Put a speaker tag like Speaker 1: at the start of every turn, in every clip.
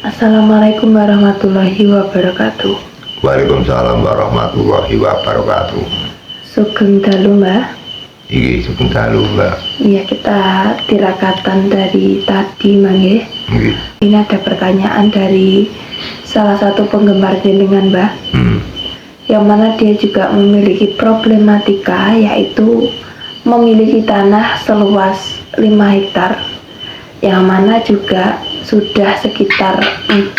Speaker 1: Assalamualaikum warahmatullahi wabarakatuh.
Speaker 2: Waalaikumsalam warahmatullahi wabarakatuh.
Speaker 1: Sugeng dalu, Mbah.
Speaker 2: Iki sugeng dalu, Mbak.
Speaker 1: Iya, kita tirakatan dari tadi, Mangge.
Speaker 2: Nggih.
Speaker 1: Ini ada pertanyaan dari salah satu penggemar jenengan, Mbah. Yang mana dia juga memiliki problematika, yaitu memiliki tanah seluas 5 hektar, yang mana juga sudah sekitar 4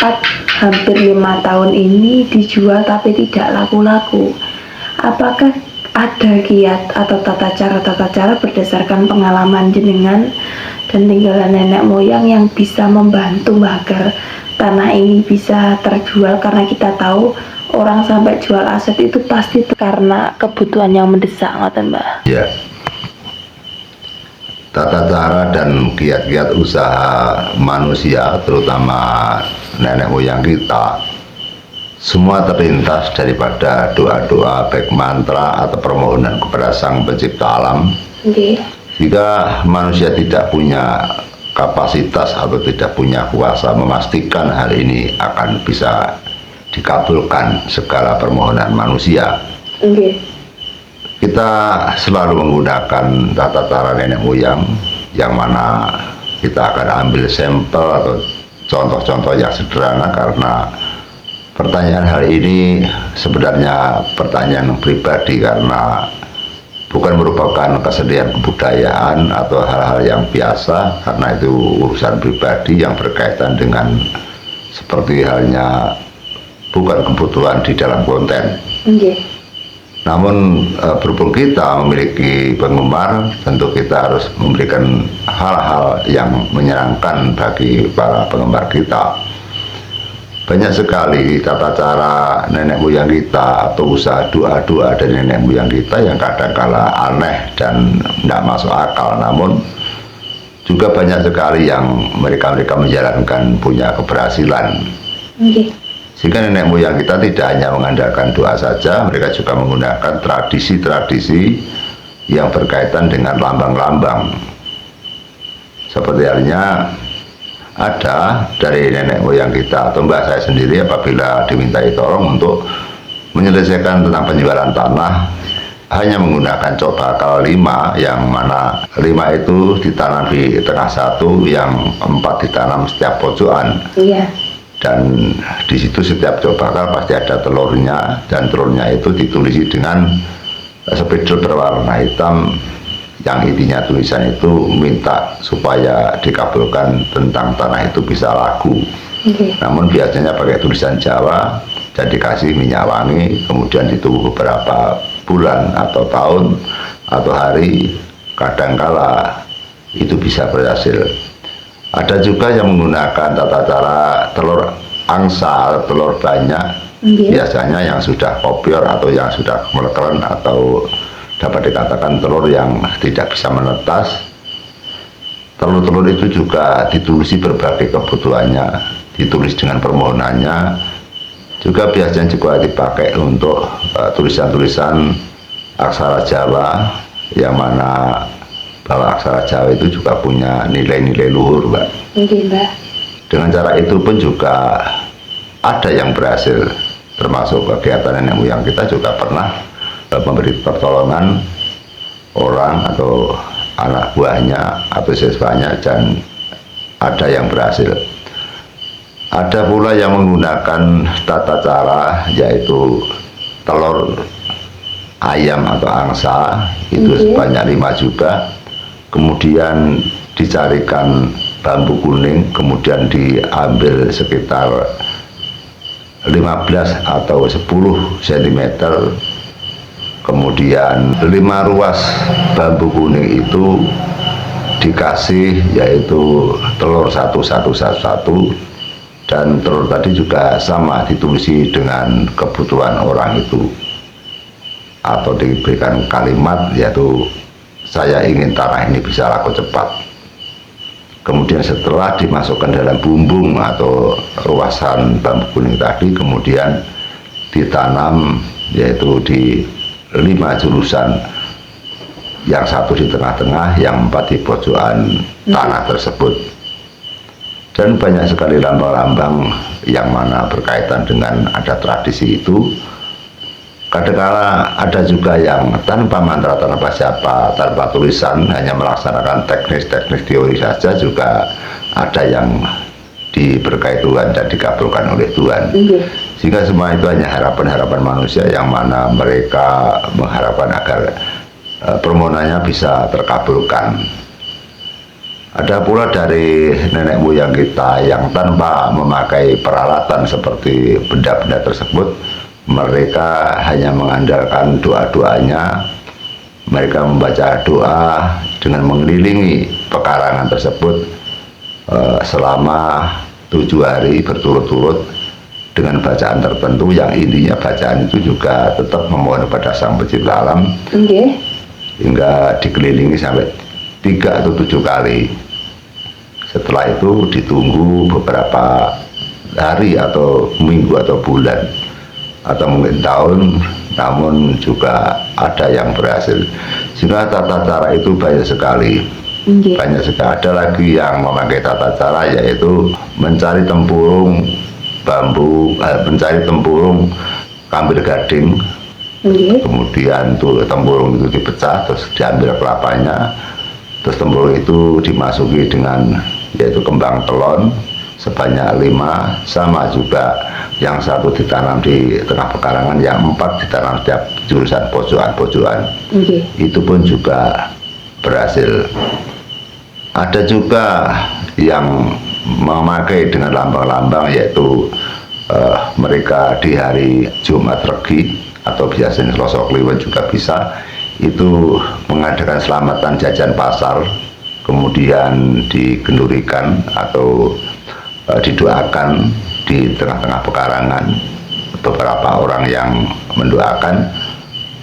Speaker 1: hampir 5 tahun ini dijual tapi tidak laku-laku. Apakah ada kiat atau tata cara berdasarkan pengalaman jenengan dan tinggalan nenek moyang yang bisa membantu agar tanah ini bisa terjual? Karena kita tahu orang sampai jual aset itu pasti karena kebutuhan yang mendesak, ngoten, Mbak.
Speaker 2: Ya. Tata cara dan kiat-kiat usaha manusia, terutama nenek moyang kita, semua terlintas daripada doa-doa, baik mantra atau permohonan kepada Sang Pencipta Alam. Jika manusia tidak punya kapasitas atau tidak punya kuasa memastikan hal ini akan bisa dikabulkan segala permohonan manusia. Kita selalu menggunakan tata cara nenek moyang, yang mana kita akan ambil sampel atau contoh-contoh yang sederhana, karena pertanyaan hal ini sebenarnya pertanyaan pribadi karena bukan merupakan kesedihan kebudayaan atau hal-hal yang biasa, karena itu urusan pribadi yang berkaitan dengan seperti halnya bukan kebutuhan di dalam konten. Namun berhubung kita memiliki penggemar, tentu kita harus memberikan hal-hal yang menyenangkan bagi para penggemar kita. Banyak sekali tata cara nenek moyang kita atau usaha doa-doa dari nenek moyang kita yang kadang-kala aneh dan tidak masuk akal, namun juga banyak sekali yang mereka menjalankan punya keberhasilan. Sehingga nenek moyang kita tidak hanya mengandalkan doa saja, mereka juga menggunakan tradisi-tradisi yang berkaitan dengan lambang-lambang. Seperti halnya ada dari nenek moyang kita atau mbak saya sendiri, apabila dimintai tolong untuk menyelesaikan tentang penjualan tanah, hanya menggunakan cok bakal 5, yang mana 5 itu ditanam di tengah satu, yang 4 ditanam setiap pojokan. Dan di situ setiap cok bakal pasti ada telurnya, dan telurnya itu ditulisi dengan spidol berwarna hitam, yang intinya tulisan itu minta supaya dikabulkan tentang tanah itu bisa laku. Namun biasanya pakai tulisan Jawa dan dikasih minyak wangi, kemudian ditunggu beberapa bulan atau tahun atau hari, kadangkala itu bisa berhasil. Ada juga yang menggunakan tata cara telur angsa, telur banyak, biasanya yang sudah kopior atau yang sudah melekeren atau dapat dikatakan telur yang tidak bisa menetas. Telur-telur itu juga ditulisi berbagai kebutuhannya, ditulis dengan permohonannya, juga biasanya juga dipakai untuk tulisan-tulisan aksara Jawa, yang mana bahwa aksara Jawa itu juga punya nilai-nilai luhur, Mbak.
Speaker 1: Mbak.
Speaker 2: Dengan cara itu pun juga ada yang berhasil, termasuk kegiatan nenek moyang kita juga pernah memberi pertolongan orang atau anak buahnya atau siswanya, dan ada yang berhasil. Ada pula yang menggunakan tata cara, yaitu telur ayam atau angsa, itu sebanyak 5 juga. Kemudian dicarikan bambu kuning, kemudian diambil sekitar 15 atau 10 cm, kemudian 5 ruas bambu kuning itu dikasih, yaitu telur satu, dan telur tadi juga sama ditulisi dengan kebutuhan orang itu, atau diberikan kalimat, yaitu saya ingin tanah ini bisa laku cepat. Kemudian setelah dimasukkan dalam bumbung atau ruasan bambu kuning tadi, kemudian ditanam, yaitu di 5 jurusan, yang 1 di tengah-tengah, yang 4 di pojokan tanah tersebut. Dan banyak sekali lambang-lambang yang mana berkaitan dengan adat tradisi itu. Kadangkala ada juga yang tanpa mantra, tanpa siapa, tanpa tulisan, hanya melaksanakan teknis-teknis teori saja, juga ada yang diberkahi Tuhan dan dikabulkan oleh Tuhan. Sehingga semua itu hanya harapan-harapan manusia yang mana mereka mengharapkan agar permohonannya bisa terkabulkan. Ada pula dari nenek moyang kita yang tanpa memakai peralatan seperti benda-benda tersebut, mereka hanya mengandalkan doa-doanya. Mereka membaca doa dengan mengelilingi pekarangan tersebut selama 7 hari berturut-turut dengan bacaan tertentu yang intinya bacaan itu juga tetap memohon kepada Sang Pencipta Alam, hingga dikelilingi sampai 3 atau 7 kali. Setelah itu ditunggu beberapa hari atau minggu atau bulan atau mungkin tahun, namun juga ada yang berhasil. Sehingga tata cara itu banyak sekali. Banyak sekali. Ada lagi yang memakai tata cara, yaitu mencari tempurung bambu, mencari tempurung kambir gading. Kemudian tuh tempurung itu dipecah, terus diambil kelapanya, terus tempurung itu dimasuki dengan yaitu kembang telon sebanyak 5, sama juga yang 1 ditanam di tengah pekarangan, yang 4 ditanam setiap jurusan pojokan-pojokan. Itu pun juga berhasil. Ada juga yang memakai dengan lambang-lambang, yaitu mereka di hari Jumat Regi atau biasanya Selasa Kliwon juga bisa, itu mengadakan selamatan jajan pasar, kemudian digendurikan atau didoakan di tengah-tengah pekarangan. Beberapa orang yang mendoakan,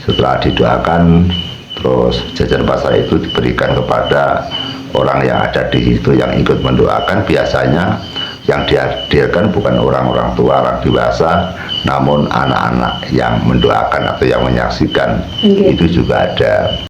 Speaker 2: setelah didoakan terus jajan pasar itu diberikan kepada orang yang ada di situ yang ikut mendoakan. Biasanya yang dihadirkan bukan orang-orang tua, orang dewasa, namun anak-anak yang mendoakan atau yang menyaksikan. Itu juga ada.